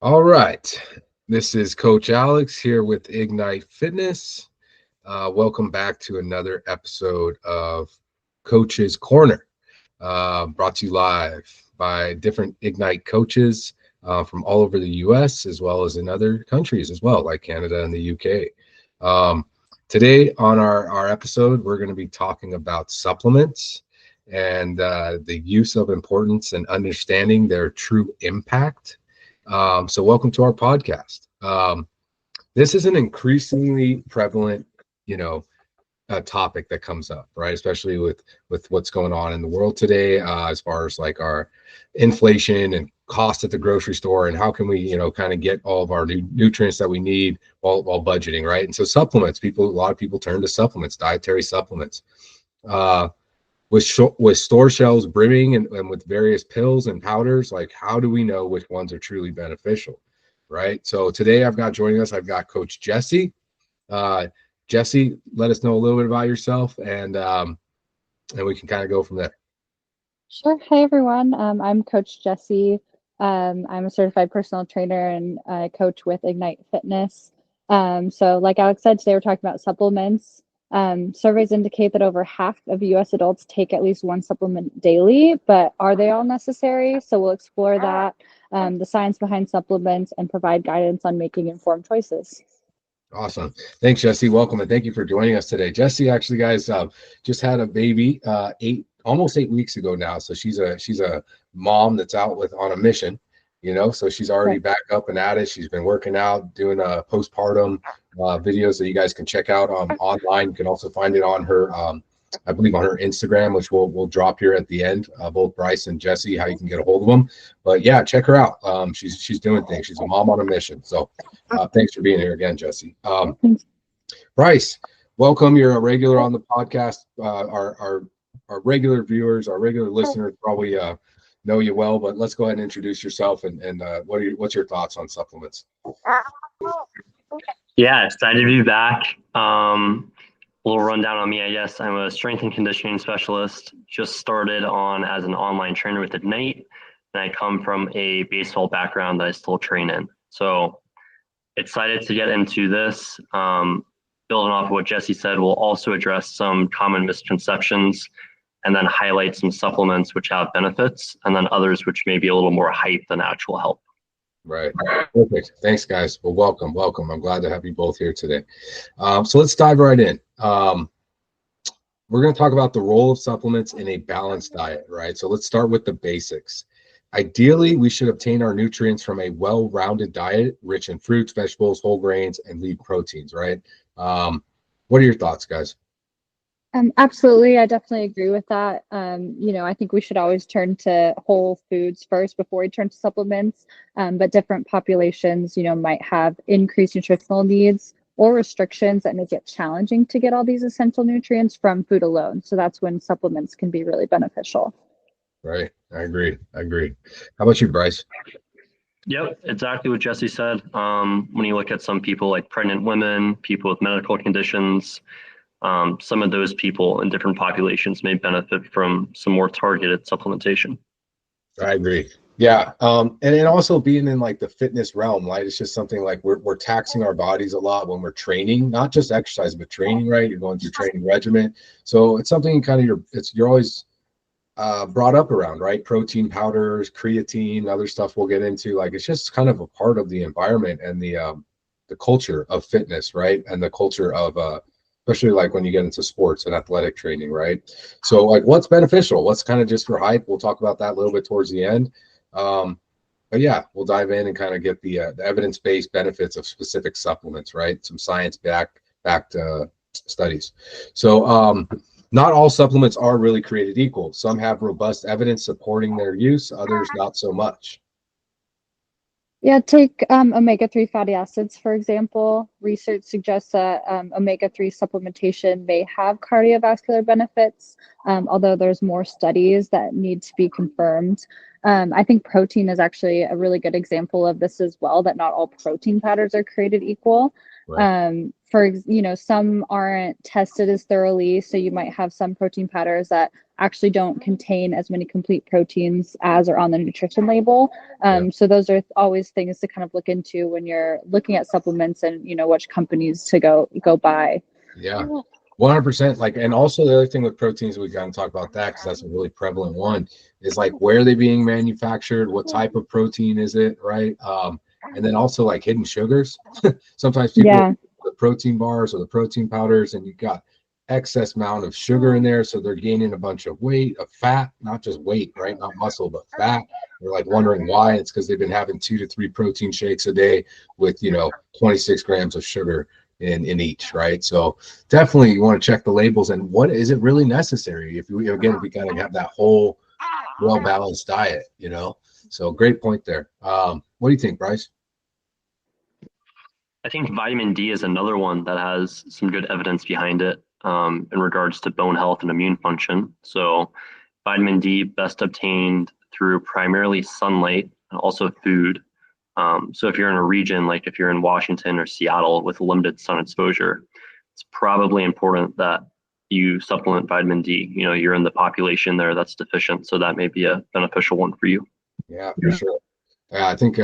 All right. This is Coach Alex here with Ignite Fitness. Welcome back to another episode of Coach's Corner, brought to you live by different Ignite coaches from all over the US as well as in other countries as well, like Canada and the UK. Today on our episode, we're going to be talking about supplements and the use of importance and understanding their true impact. So welcome to our podcast. This is an increasingly prevalent, topic that comes up, right? Especially with what's going on in the world today, as far as like our inflation and cost at the grocery store, and how can we, kind of get all of our nutrients that we need while budgeting, right? And so supplements, a lot of people turn to supplements, dietary supplements. With store shelves brimming and with various pills and powders, like how do we know which ones are truly beneficial, right? So today I've got Coach Jesse. Jesse, let us know a little bit about yourself, and we can kind of go from there. Sure. Hi, everyone. I'm Coach Jesse. I'm a certified personal trainer and coach with Ignite Fitness. So like Alex said, today we're talking about supplements. Surveys indicate that over half of US adults take at least one supplement daily, but are they all necessary? So we'll explore that, the science behind supplements, and provide guidance on making informed choices. Awesome. Thanks, Jesse. Welcome, and thank you for joining us today. Jesse, actually, guys, just had a baby almost 8 weeks ago now. So she's a mom that's out on a mission, so she's already back up and at it. She's been working out, doing postpartum videos that you guys can check out online. You can also find it on her, I believe, on her Instagram, which we'll drop here at the end, both Bryce and Jesse, how you can get a hold of them. But yeah, check her out. She's doing things. She's a mom on a mission. So thanks for being here again, Jesse. Bryce, welcome. You're a regular on the podcast. Our regular viewers, our regular listeners probably know you well, but let's go ahead and introduce yourself and what's your thoughts on supplements? Yeah, excited to be back. A little rundown on me, I guess. I'm a strength and conditioning specialist. Just started on as an online trainer with Ignite, and I come from a baseball background that I still train in. So excited to get into this. Building off of what Jesse said, we'll also address some common misconceptions and then highlight some supplements which have benefits, and then others which may be a little more hype than actual help. Right. Perfect. Thanks, guys. Well, welcome. I'm glad to have you both here today. So let's dive right in. We're going to talk about the role of supplements in a balanced diet, right? So let's start with the basics. Ideally, we should obtain our nutrients from a well-rounded diet, rich in fruits, vegetables, whole grains, and lean proteins, right? What are your thoughts, guys? Absolutely. I definitely agree with that. I think we should always turn to whole foods first before we turn to supplements. But different populations, might have increased nutritional needs or restrictions that make it challenging to get all these essential nutrients from food alone. So that's when supplements can be really beneficial. Right. I agree. How about you, Bryce? Yep, exactly what Jesse said. When you look at some people like pregnant women, people with medical conditions, some of those people in different populations may benefit from some more targeted supplementation. I agree. Yeah. And also being in like the fitness realm, right? It's just something like we're taxing our bodies a lot when we're training, not just exercise, but training, right? You're going through training regimen. So it's something you're always brought up around, right? Protein powders, creatine, other stuff we'll get into. Like it's just kind of a part of the environment and the culture of fitness, right? And the culture of especially like when you get into sports and athletic training, right? So like what's beneficial, what's kind of just for hype. We'll talk about that a little bit towards the end. But yeah, we'll dive in and kind of get the evidence-based benefits of specific supplements, right? Some science-backed studies. So not all supplements are really created equal. Some have robust evidence supporting their use, others not so much. Yeah, take omega-3 fatty acids, for example. Research suggests that omega-3 supplementation may have cardiovascular benefits, although there's more studies that need to be confirmed. I think protein is actually a really good example of this as well, that not all protein powders are created equal. Right. Some aren't tested as thoroughly, so you might have some protein powders that actually don't contain as many complete proteins as are on the nutrition label. So those are always things to kind of look into when you're looking at supplements and, you know, which companies to go buy. Yeah. 100%. Like, and also the other thing with proteins, we got to talk about that because that's a really prevalent one, is like where are they being manufactured? What type of protein is it? Right. And then also like hidden sugars. Sometimes people the protein bars or the protein powders, and you've got excess amount of sugar in there. So they're gaining a bunch of weight, of fat, not just weight, right? Not muscle, but fat. They're like wondering why. It's because they've been having 2 to 3 protein shakes a day with, you know, 26 grams of sugar in each, right? So definitely you want to check the labels and what is it really necessary if we again we gotta have that whole well-balanced diet, you know. So great point there. What do you think, Bryce? I think vitamin D is another one that has some good evidence behind it in regards to bone health and immune function. So vitamin D best obtained through primarily sunlight and also food. So if you're in a region, like if you're in Washington or Seattle with limited sun exposure, it's probably important that you supplement vitamin D. You know, you're in the population there that's deficient, so that may be a beneficial one for you. Yeah, for sure. I think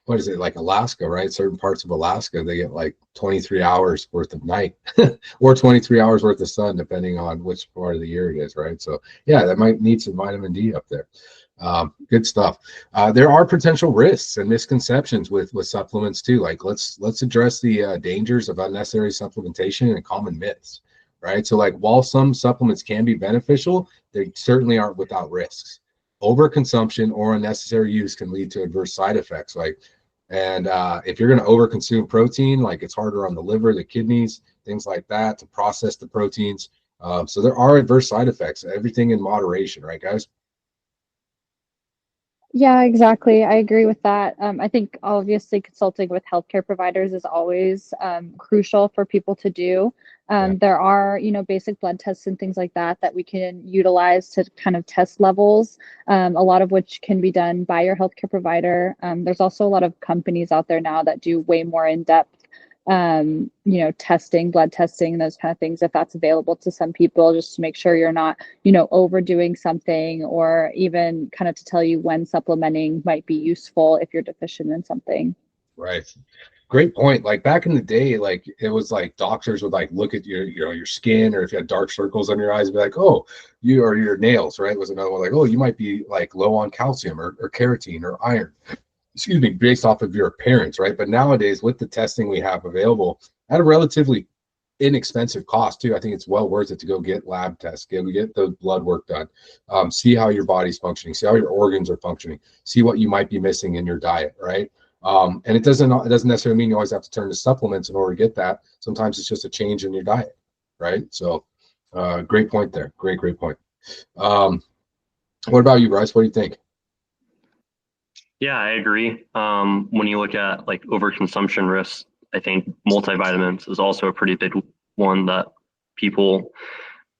what is it, like Alaska, right? Certain parts of Alaska, they get like 23 hours worth of night or 23 hours worth of sun, depending on which part of the year it is, right? So yeah, that might need some vitamin D up there. Good stuff. There are potential risks and misconceptions with supplements too. Like let's address the dangers of unnecessary supplementation and common myths, right? So like while some supplements can be beneficial, they certainly aren't without risks. Overconsumption or unnecessary use can lead to adverse side effects. And if you're going to overconsume protein, like it's harder on the liver, the kidneys, things like that to process the proteins. So there are adverse side effects. Everything in moderation, right, guys? Yeah, exactly. I agree with that. I think obviously consulting with healthcare providers is always crucial for people to do. There are, you know, basic blood tests and things like that that we can utilize to kind of test levels, a lot of which can be done by your healthcare provider. There's also a lot of companies out there now that do way more in-depth you know, testing, blood testing, those kind of things, if that's available to some people, just to make sure you're not, you know, overdoing something, or even kind of to tell you when supplementing might be useful if you're deficient in something. Right. Great point. Like back in the day, like it was like doctors would like look at your, you know, your skin, or if you had dark circles on your eyes, be like, oh, you or your nails, right? Was another one like, oh, you might be like low on calcium or keratin or iron, excuse me, based off of your appearance, right? But nowadays, with the testing we have available at a relatively inexpensive cost too, I think it's well worth it to go get lab tests, get the blood work done, see how your body's functioning, see how your organs are functioning, see what you might be missing in your diet, right? And it doesn't necessarily mean you always have to turn to supplements in order to get that. Sometimes it's just a change in your diet, right? So, great point there. Great point. What about you, Bryce? What do you think? Yeah, I agree. When you look at like overconsumption risks, I think multivitamins is also a pretty big one that people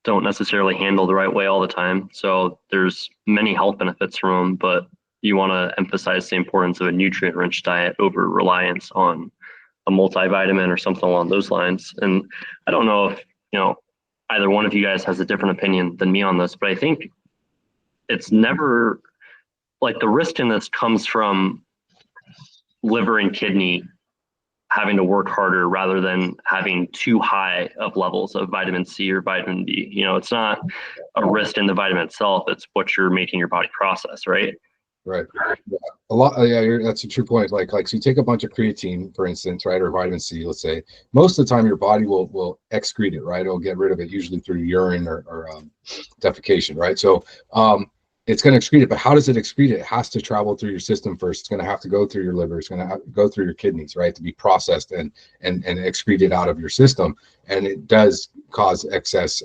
don't necessarily handle the right way all the time. So there's many health benefits from them, but you want to emphasize the importance of a nutrient-rich diet over reliance on a multivitamin or something along those lines. And I don't know if, you know, either one of you guys has a different opinion than me on this, but I think it's never like the risk in this comes from liver and kidney having to work harder rather than having too high of levels of vitamin C or vitamin D. You know, it's not a risk in the vitamin itself, it's what you're making your body process, right? Right. Yeah. A lot. Yeah, that's a true point. So you take a bunch of creatine, for instance, right, or vitamin C, let's say. Most of the time, your body will excrete it, right? It'll get rid of it, usually through urine or defecation, right? So it's going to excrete it. But how does it excrete it? It has to travel through your system first. It's going to have to go through your liver. It's going to have to go through your kidneys, right, to be processed and excreted out of your system. And it does cause excess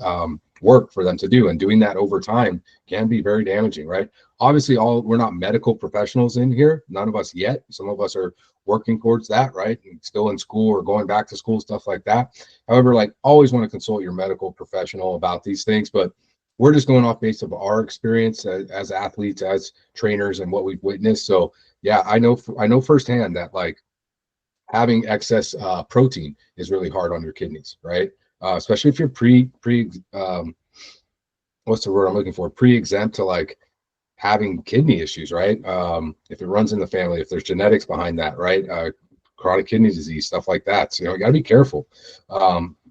work for them to do. And doing that over time can be very damaging, right? Obviously, we're not medical professionals in here, none of us yet. Some of us are working towards that, right? And still in school or going back to school, stuff like that. However, like always want to consult your medical professional about these things, but we're just going off based of our experience as athletes, as trainers, and what we've witnessed. So yeah, I know firsthand that like having excess protein is really hard on your kidneys, right? Especially if you're what's the word I'm looking for? Pre-exempt to like having kidney issues, right? If it runs in the family, if there's genetics behind that, right? Chronic kidney disease, stuff like that. So, you got to be careful.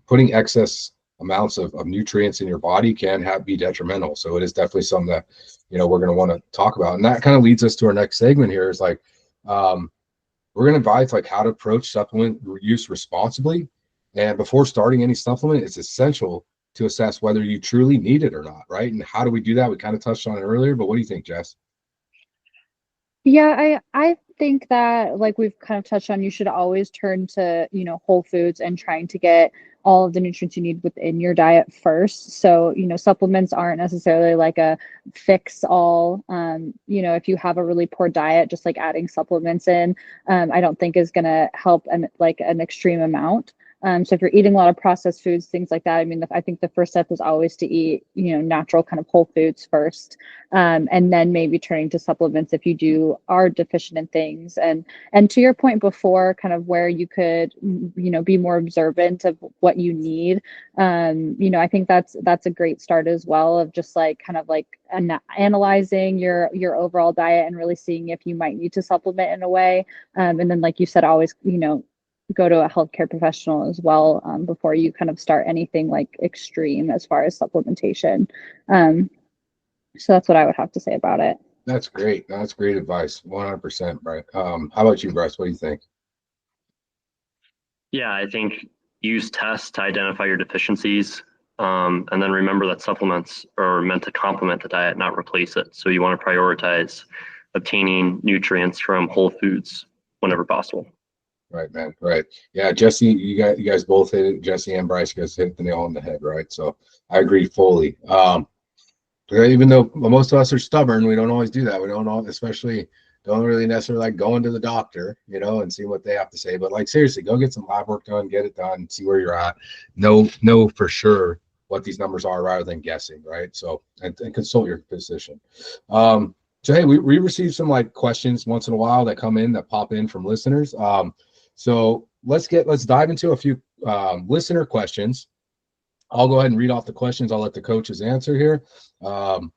Putting excess amounts of nutrients in your body can be detrimental. So it is definitely something that, we're going to want to talk about. And that kind of leads us to our next segment here is like, we're going to advise like how to approach supplement use responsibly. And before starting any supplement, it's essential to assess whether you truly need it or not, right? And how do we do that? We kind of touched on it earlier, but what do you think, Jess? Yeah, I think that like we've kind of touched on, you should always turn to, whole foods and trying to get all of the nutrients you need within your diet first. So, supplements aren't necessarily like a fix all. If you have a really poor diet, just like adding supplements in, I don't think is gonna help an extreme amount. So if you're eating a lot of processed foods, things like that, I mean, I think the first step is always to eat, natural kind of whole foods first, and then maybe turning to supplements if you are deficient in things. And to your point before, kind of where you could, be more observant of what you need. I think that's a great start as well of just like kind of like analyzing your overall diet and really seeing if you might need to supplement in a way. And then, like you said, always, go to a healthcare professional as well before you kind of start anything like extreme as far as supplementation. So that's what I would have to say about it. That's great. That's great advice. 100%, Bryce. How about you, Bryce? What do you think? Yeah, I think use tests to identify your deficiencies. And then remember that supplements are meant to complement the diet, not replace it. So you want to prioritize obtaining nutrients from whole foods whenever possible. Right, man. Right. Yeah, Jesse, you guys both hit it. Jesse and Bryce, you guys hit the nail on the head, right? So I agree fully. Even though most of us are stubborn, we don't always do that. We especially don't really necessarily like going to the doctor, and see what they have to say. But like seriously, go get some lab work done, get it done, see where you're at. Know for sure what these numbers are rather than guessing, right? So and consult your physician. So hey, we receive some like questions once in a while that come in that pop in from listeners. So let's dive into a few listener questions. I'll go ahead and read off the questions. I'll let the coaches answer here. But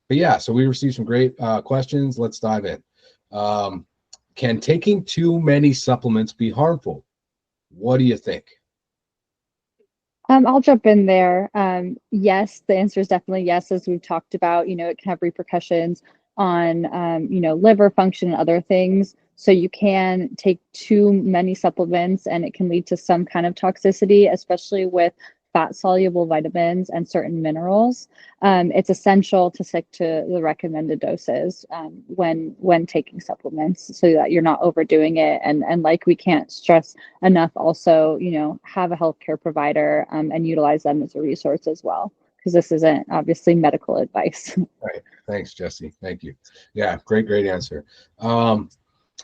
yeah, so we received some great questions. Let's dive in. Can taking too many supplements be harmful? What do you think? I'll jump in there. Yes, the answer is definitely yes. As we've talked about, it can have repercussions on, liver function and other things. So you can take too many supplements and it can lead to some kind of toxicity, especially with fat soluble vitamins and certain minerals. It's essential to stick to the recommended doses when taking supplements so that you're not overdoing it. And like we can't stress enough also, have a healthcare provider and utilize them as a resource as well, because this isn't obviously medical advice. Right. Thanks, Jesse. Thank you. Yeah, great answer.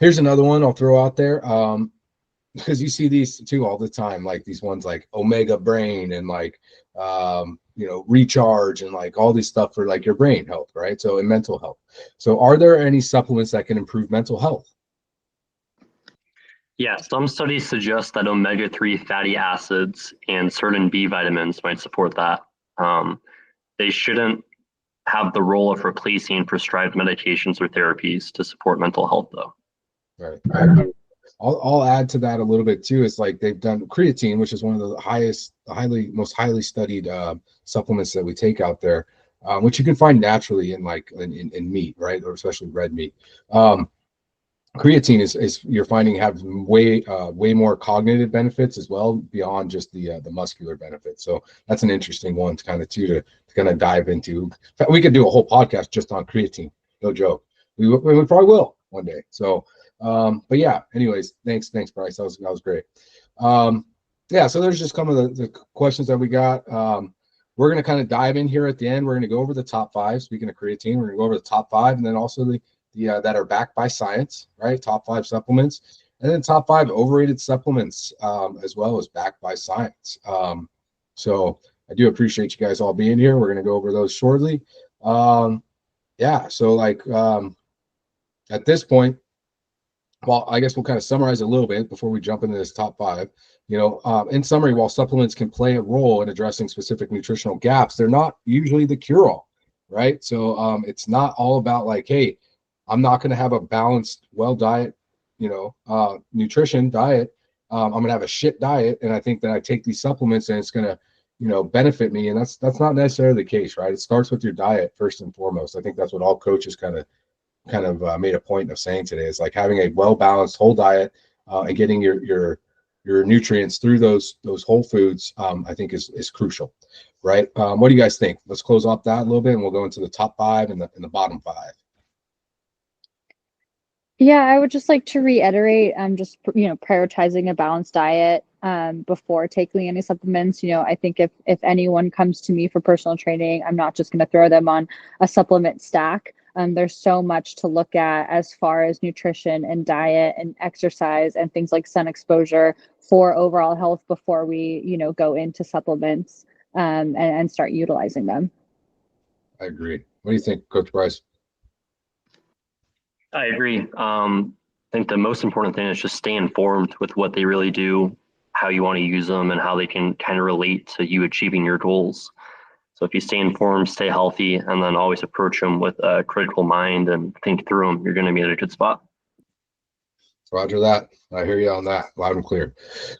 Here's another one I'll throw out there. Because you see these too all the time, like these ones like Omega Brain and like recharge and like all this stuff for like your brain health, right? So and mental health. So are there any supplements that can improve mental health? Yeah, some studies suggest that omega-3 fatty acids and certain B vitamins might support that. They shouldn't have the role of replacing prescribed medications or therapies to support mental health, though. Right. I'll add to that a little bit too. It's like they've done creatine, which is one of the most highly studied supplements that we take out there, which you can find naturally in like in meat, right, or especially red meat. Creatine is you're finding have way more cognitive benefits as well beyond just the muscular benefits. So that's an interesting one to kind of kind of dive into. We could do a whole podcast just on creatine. No joke. We probably will one day. So, but yeah. Anyways, thanks, Bryce. That was great. Yeah. So there's just some of the questions that we got. We're going to kind of dive in here at the end. We're going to go over the top 5. Speaking of creatine, we're going to go over the top 5, and then also the that are backed by science, right? Top 5 supplements, and then top 5 overrated supplements, as well as backed by science. So I do appreciate you guys all being here. We're going to go over those shortly. Yeah. So like at this point, well, I guess we'll kind of summarize a little bit before we jump into this top 5. In summary, while supplements can play a role in addressing specific nutritional gaps, they're not usually the cure-all. right? So it's not all about like, hey, I'm not going to have a balanced, well diet, nutrition diet. I'm going to have a shit diet, and I think that I take these supplements and it's going to, benefit me. And that's not necessarily the case, right? It starts with your diet first and foremost. I think that's what all coaches kind of made a point of saying today. Is like having a well balanced whole diet and getting your nutrients through those whole foods. I think is crucial, right? What do you guys think? Let's close off that a little bit, and we'll go into the top five and the bottom five. Yeah, I would just like to reiterate, just prioritizing a balanced diet before taking any supplements. I think if anyone comes to me for personal training, I'm not just going to throw them on a supplement stack. There's so much to look at as far as nutrition and diet and exercise and things like sun exposure for overall health before we, go into supplements and start utilizing them. I agree. What do you think, Coach Bryce? I agree. I think the most important thing is just stay informed with what they really do, how you want to use them, and how they can kind of relate to you achieving your goals. So if you stay informed, stay healthy, and then always approach them with a critical mind and think through them, you're going to be in a good spot. Roger that. I hear you on that, loud and clear.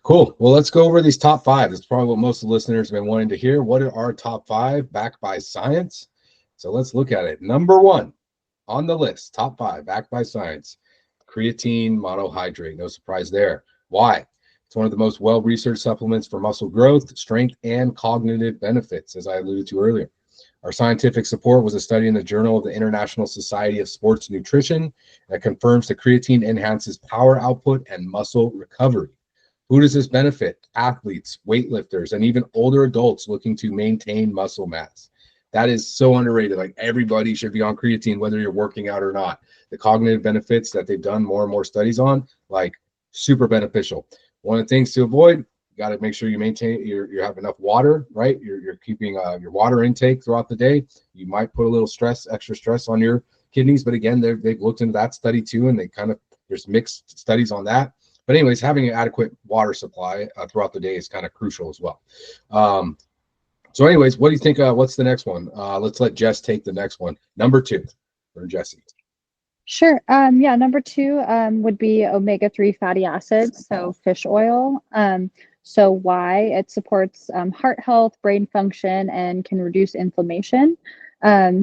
Cool. Well, let's go over these top five. That's probably what most of the listeners have been wanting to hear. What are our top five backed by science? So let's look at it. Number one on the list, top five, backed by science, creatine monohydrate. No surprise there. Why? It's one of the most well-researched supplements for muscle growth, strength, and cognitive benefits, as I alluded to earlier. Our scientific support was a study in the Journal of the International Society of Sports Nutrition that confirms that creatine enhances power output and muscle recovery. Who does this benefit? Athletes, weightlifters, and even older adults looking to maintain muscle mass. That is so underrated. Like everybody should be on creatine, whether you're working out or not. The cognitive benefits that they've done more and more studies on, like super beneficial. One of the things to avoid, you got to make sure you maintain you have enough water, right? You're keeping your water intake throughout the day. You might put a little extra stress on your kidneys, but again, they've looked into that study too, and there's mixed studies on that. But anyways, having an adequate water supply throughout the day is kind of crucial as well. So anyways, what do you think? What's the next one? Let's let Jess take the next one. Number two for Jesse. Sure. Yeah, number two would be omega-3 fatty acids, so fish oil. So why? It supports heart health, brain function, and can reduce inflammation.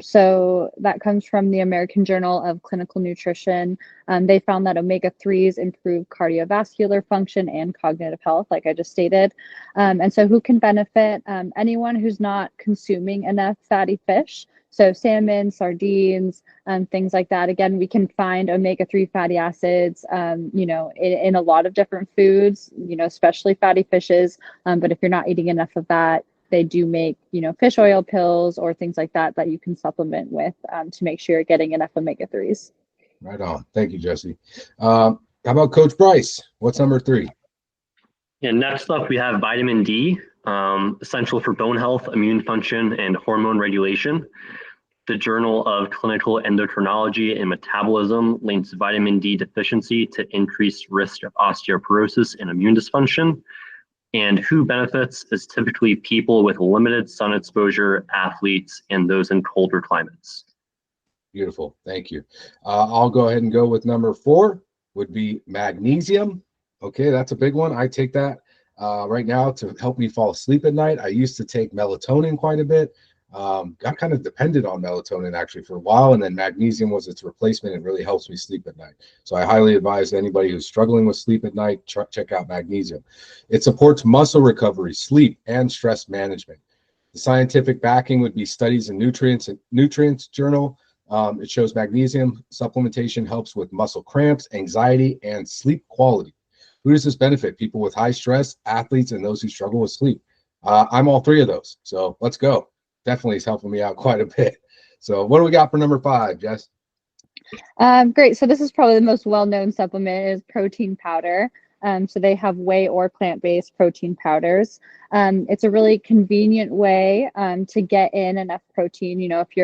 So that comes from the American Journal of Clinical Nutrition. They found that omega-3s improve cardiovascular function and cognitive health, like I just stated. And so who can benefit? Anyone who's not consuming enough fatty fish. So salmon, sardines, things like that. Again, we can find omega-3 fatty acids, in a lot of different foods, especially fatty fishes. But if you're not eating enough of that, they do make, fish oil pills or things like that you can supplement with to make sure you're getting enough omega-3s. Right on. Thank you, Jesse. How about Coach Bryce? What's number three? Yeah, next up, we have vitamin D, essential for bone health, immune function, and hormone regulation. The Journal of Clinical Endocrinology and Metabolism links vitamin D deficiency to increased risk of osteoporosis and immune dysfunction. And who benefits is typically people with limited sun exposure, athletes, and those in colder climates. Beautiful. Thank you. I'll go ahead and go with number four, would be magnesium. Okay, that's a big one. I take that right now to help me fall asleep at night. I used to take melatonin quite a bit. Got kind of dependent on melatonin actually for a while, and then magnesium was its replacement. It really helps me sleep at night. So I highly advise anybody who's struggling with sleep at night, check out magnesium. It supports muscle recovery, sleep, and stress management. The scientific backing would be studies in Nutrients Journal. It shows magnesium supplementation helps with muscle cramps, anxiety, and sleep quality. Who does this benefit? People with high stress, athletes, and those who struggle with sleep. I'm all three of those. So let's go. Definitely is helping me out quite a bit. So what do we got for number five, Jess? Great. So this is probably the most well-known supplement is protein powder. So they have whey or plant-based protein powders. It's a really convenient way to get in enough protein. If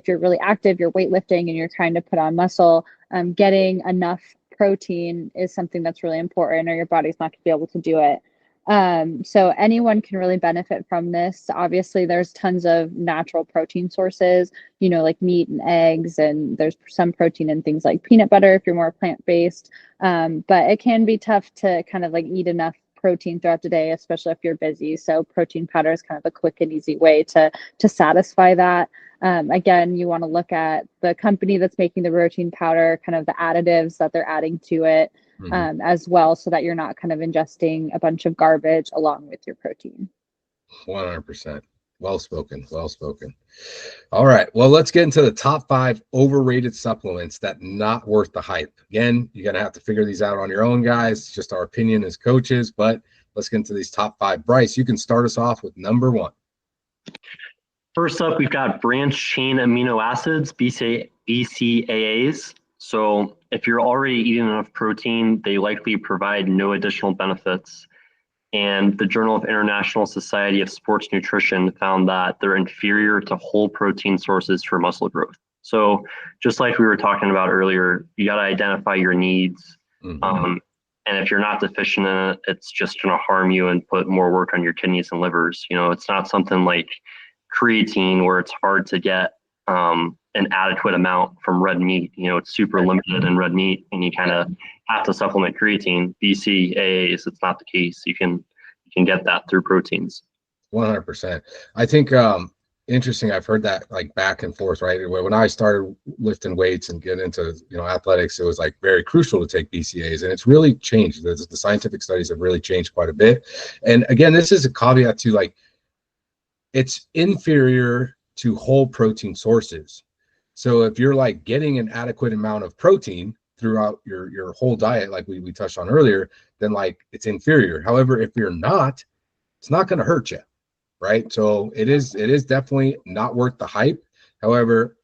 you're really active, you're weightlifting, and you're trying to put on muscle, getting enough protein is something that's really important, or your body's not going to be able to do it. So anyone can really benefit from this. Obviously, there's tons of natural protein sources, like meat and eggs, and there's some protein in things like peanut butter if you're more plant-based. But it can be tough to kind of like eat enough protein throughout the day, especially if you're busy. So protein powder is kind of a quick and easy way to satisfy that. Again, you want to look at the company that's making the protein powder, kind of the additives that they're adding to it, as well, so that you're not kind of ingesting a bunch of garbage along with your protein. 100%. Well spoken. Well spoken. All right. Well, let's get into the top 5 overrated supplements that not worth the hype. Again, you're going to have to figure these out on your own, guys. It's just our opinion as coaches, but let's get into these top 5. Bryce, you can start us off with number 1. First up, we've got branched chain amino acids, BCAAs. So if you're already eating enough protein, they likely provide no additional benefits. And the Journal of International Society of Sports Nutrition found that they're inferior to whole protein sources for muscle growth. So just like we were talking about earlier, you got to identify your needs. And if you're not deficient in it, it's just going to harm you and put more work on your kidneys and livers. It's not something like creatine where it's hard to get an adequate amount from red meat. It's super limited in red meat, and you kind of have to supplement creatine. BCAAs, it's not the case. You can get that through proteins. 100%. I think interesting. I've heard that like back and forth, right? When I started lifting weights and get into athletics, it was like very crucial to take BCAAs, and it's really changed. The scientific studies have really changed quite a bit. And again, this is a caveat to like it's inferior to whole protein sources. So if you're like getting an adequate amount of protein throughout your whole diet, like we touched on earlier, then like it's inferior. However, if you're not, it's not going to hurt you, right? So it is definitely not worth the hype. However,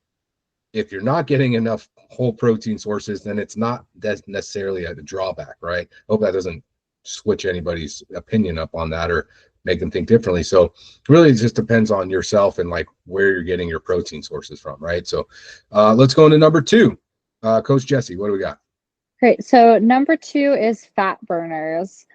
if you're not getting enough whole protein sources, then it's not necessarily a drawback, right? Hope that doesn't switch anybody's opinion up on that or make them think differently. So really it just depends on yourself and like where you're getting your protein sources from, right? So let's go into number 2. Coach Jesse, what do we got? Great. So number 2 is fat burners.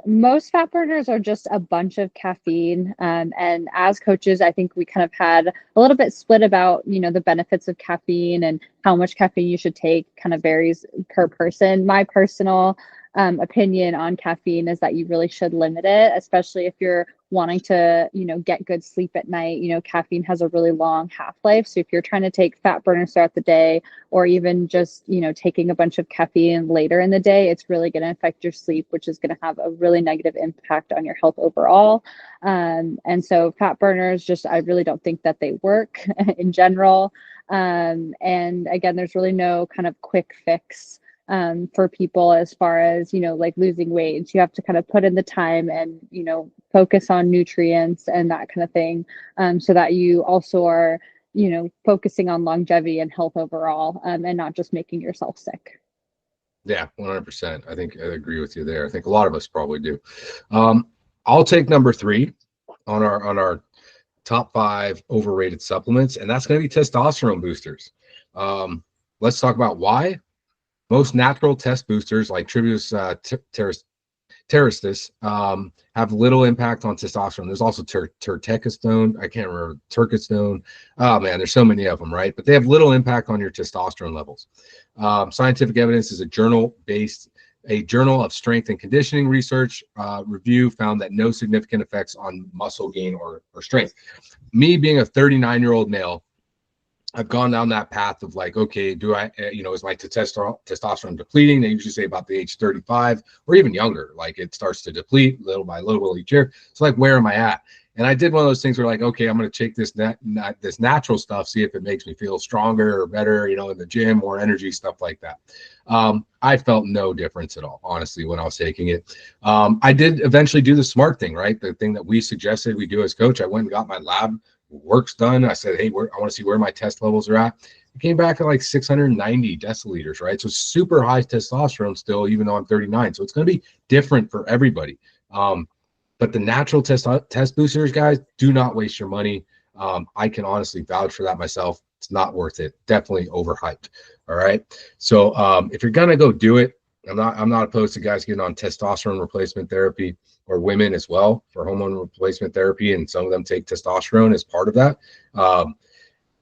Most fat burners are just a bunch of caffeine. And as coaches, I think we kind of had a little bit split about, the benefits of caffeine and how much caffeine you should take. Kind of varies per person. My personal opinion on caffeine is that you really should limit it, especially if you're wanting to, get good sleep at night. Caffeine has a really long half-life. So if you're trying to take fat burners throughout the day, or even just, taking a bunch of caffeine later in the day, it's really going to affect your sleep, which is going to have a really negative impact on your health overall. And so fat burners, I really don't think that they work in general. And again, there's really no kind of quick fix for people as far as, like losing weight. You have to kind of put in the time and, focus on nutrients and that kind of thing, so that you also are, focusing on longevity and health overall, and not just making yourself sick. Yeah, 100%. I think I agree with you there. I think a lot of us probably do. I'll take number 3 on our top 5 overrated supplements, and that's going to be testosterone boosters. Let's talk about why. Most natural test boosters like Tribulus terrestris have little impact on testosterone. There's also tertekistone. I can't remember. Turkistone. Oh man, there's so many of them, right? But they have little impact on your testosterone levels. Scientific evidence is a journal of strength and conditioning research review found that no significant effects on muscle gain or strength. Me being a 39-year-old male, I've gone down that path of like, okay, do I, is my testosterone depleting? They usually say about the age 35 or even younger, like it starts to deplete little by little each year. So like, where am I at? And I did one of those things where like, okay, I'm going to take this natural stuff, see if it makes me feel stronger or better, in the gym, more energy, stuff like that. I felt no difference at all, honestly, when I was taking it. I did eventually do the smart thing, right? The thing that we suggested we do as coach. I went and got my lab work's done. I said, hey, I want to see where my test levels are at. It came back at like 690 deciliters, right? So super high testosterone still, even though I'm 39. So it's going to be different for everybody. But the natural test boosters, guys, do not waste your money. I can honestly vouch for that myself. It's not worth it. Definitely overhyped. All right. So if you're going to go do it, I'm not opposed to guys getting on testosterone replacement therapy. or women as well for hormone replacement therapy, and some of them take testosterone as part of that.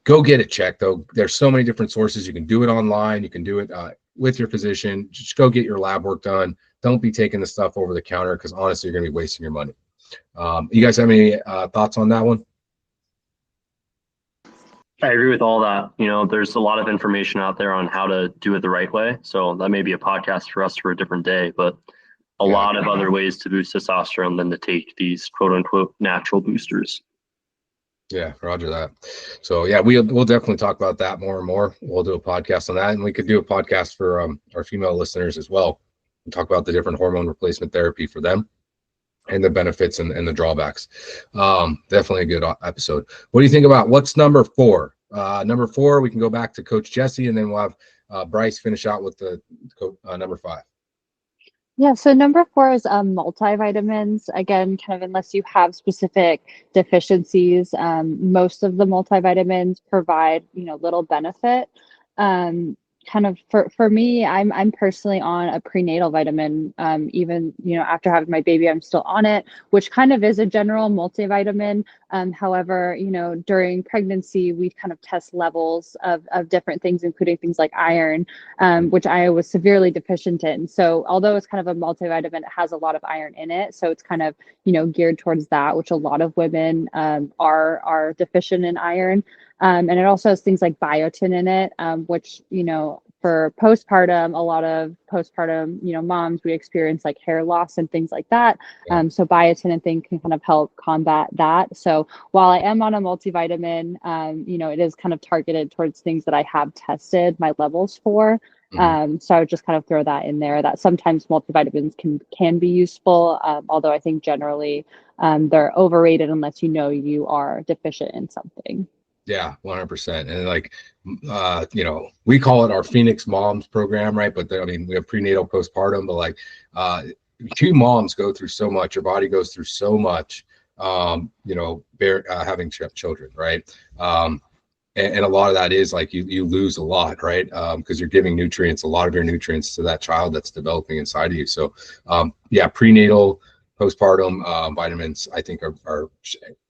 Go get it checked, though. There's so many different sources. You can do it online. You can do it with your physician. Just go get your lab work done. Don't be taking the stuff over the counter, because honestly, you're going to be wasting your money. You guys have any thoughts on that one? I agree with all that. There's a lot of information out there on how to do it the right way. So that may be a podcast for us for a different day, but a lot of other ways to boost testosterone than to take these quote unquote natural boosters. Yeah, roger that. So yeah, we'll definitely talk about that more and more. We'll do a podcast on that, and we could do a podcast for our female listeners as well, and talk about the different hormone replacement therapy for them and the benefits and the drawbacks. Definitely a good episode. What do you think about what's number 4? Number 4, we can go back to Coach Jesse, and then we'll have Bryce finish out with the number 5. Yeah, so number 4 is multivitamins. Again, kind of unless you have specific deficiencies, most of the multivitamins provide, little benefit. Kind of for me, I'm personally on a prenatal vitamin. Even, after having my baby, I'm still on it, which kind of is a general multivitamin. However, during pregnancy, we kind of test levels of different things, including things like iron, which I was severely deficient in. So although it's kind of a multivitamin, it has a lot of iron in it. So it's kind of, geared towards that, which a lot of women are deficient in iron. And it also has things like biotin in it, which, for postpartum, a lot of postpartum, moms, we experience like hair loss and things like that. So biotin and things can kind of help combat that. So while I am on a multivitamin, it is kind of targeted towards things that I have tested my levels for. So I would just kind of throw that in there, that sometimes multivitamins can be useful, although I think generally they're overrated unless you are deficient in something. Yeah, 100%. And like, we call it our Phoenix Moms program, right? But we have prenatal, postpartum, but like, 2 moms go through so much. Your body goes through so much, having children, right? And a lot of that is like you lose a lot, right? Because you're giving a lot of your nutrients to that child that's developing inside of you. So, prenatal, postpartum vitamins, I think are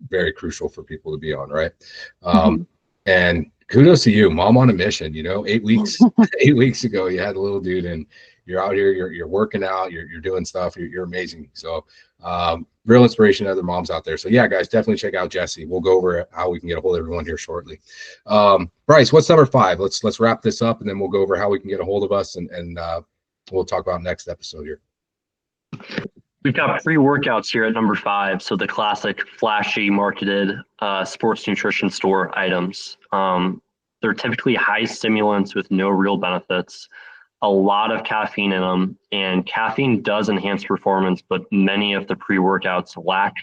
very crucial for people to be on, right? And kudos to you, mom on a mission. 8 weeks 8 weeks ago, you had a little dude, and you're out here, you're working out, you're doing stuff, you're amazing. So real inspiration to other moms out there. So yeah, guys, definitely check out Jesse. We'll go over how we can get a hold of everyone here shortly. Bryce, what's number 5? Let's wrap this up, and then we'll go over how we can get a hold of us, and we'll talk about next episode here. We've got pre-workouts here at number 5. So the classic flashy marketed sports nutrition store items. They're typically high stimulants with no real benefits, a lot of caffeine in them, and caffeine does enhance performance, but many of the pre-workouts lack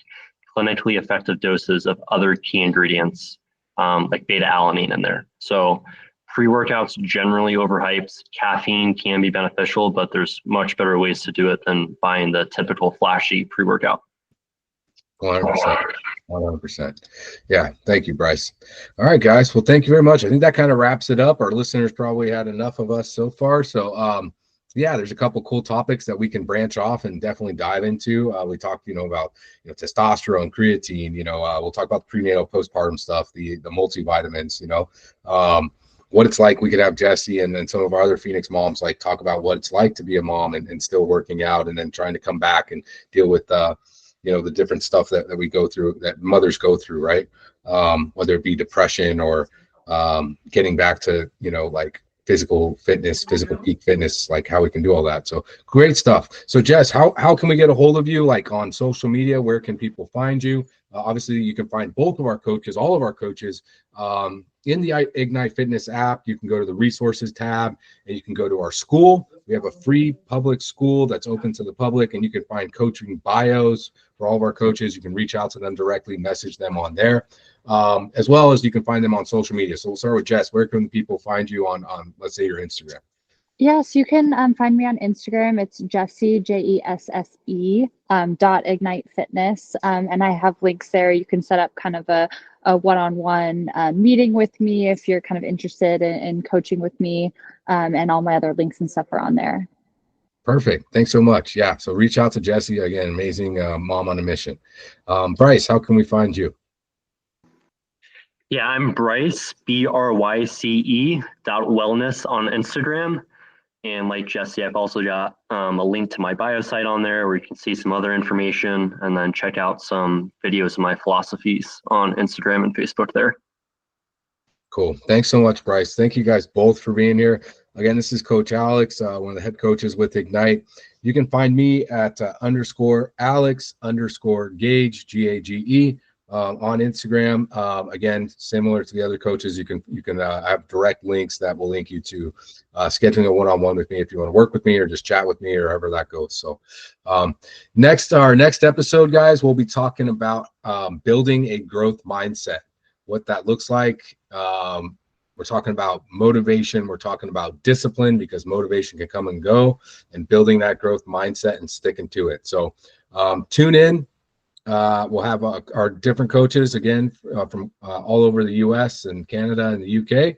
clinically effective doses of other key ingredients, like beta-alanine in there. So pre-workouts generally overhyped. Caffeine can be beneficial, but there's much better ways to do it than buying the typical flashy pre-workout. 100%. Yeah. Thank you, Bryce. All right, guys. Well, thank you very much. I think that kind of wraps it up. Our listeners probably had enough of us so far. So, there's a couple cool topics that we can branch off and definitely dive into. We talked, about, testosterone, creatine, we'll talk about the prenatal, postpartum stuff, the multivitamins, what it's like. We could have Jesse and then some of our other Phoenix moms like talk about what it's like to be a mom and still working out, and then trying to come back and deal with the different stuff that we go through, that mothers go through, right? Whether it be depression or getting back to like physical fitness, physical peak fitness, like how we can do all that. So great stuff. So Jess, how can we get a hold of you, like on social media? Where can people find you? Obviously, you can find both of our coaches, all of our coaches, in the Ignite Fitness app. You can go to the resources tab, and you can go to our school. We have a free public school that's open to the public, and you can find coaching bios for all of our coaches. You can reach out to them directly, message them on there, as well as you can find them on social media. So we'll start with Jess. Where can people find you on let's say, your Instagram? Yes, you can find me on Instagram. It's Jessie, Jesse, .ignite fitness. And I have links there. You can set up kind of a one-on-one meeting with me if you're kind of interested in coaching with me. And all my other links and stuff are on there. Perfect. Thanks so much. Yeah. So reach out to Jessie again. Amazing mom on a mission. Bryce, how can we find you? Yeah, I'm Bryce, BRYCE.wellness on Instagram. And like Jesse, I've also got a link to my bio site on there where you can see some other information and then check out some videos of my philosophies on Instagram and Facebook there. Cool. Thanks so much, Bryce. Thank you guys both for being here. Again, this is Coach Alex, one of the head coaches with Ignite. You can find me at _Alex_Gage, Gage, on Instagram. Again, similar to the other coaches, you can have direct links that will link you to scheduling a one-on-one with me if you want to work with me or just chat with me or however that goes. So our next episode, guys, we'll be talking about building a growth mindset, what that looks like. We're talking about motivation. We're talking about discipline, because motivation can come and go, and building that growth mindset and sticking to it. So tune in. We'll have our different coaches again from all over the US and Canada and the UK,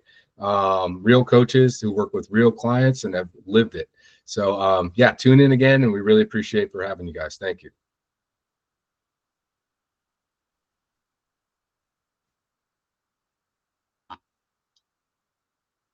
real coaches who work with real clients and have lived it. So yeah, tune in again, and we really appreciate for having you guys. Thank you.